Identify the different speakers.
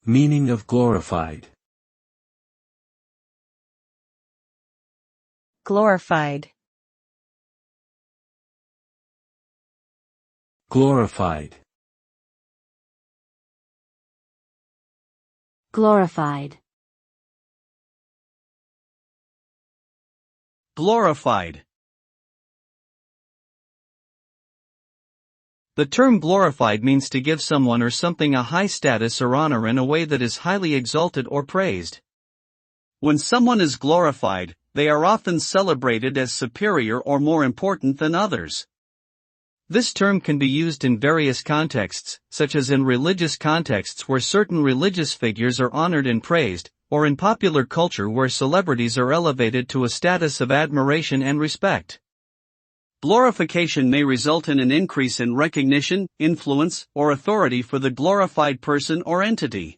Speaker 1: Meaning of glorified.
Speaker 2: Glorified.
Speaker 1: Glorified.
Speaker 3: Glorified.
Speaker 4: Glorified. The term glorified means to give someone or something a high status or honor in a way that is highly exalted or praised. When someone is glorified, they are often celebrated as superior or more important than others. This term can be used in various contexts, such as in religious contexts where certain religious figures are honored and praised, or in popular culture where celebrities are elevated to a status of admiration and respect. Glorification may result in an increase in recognition, influence, or authority for the glorified person or entity.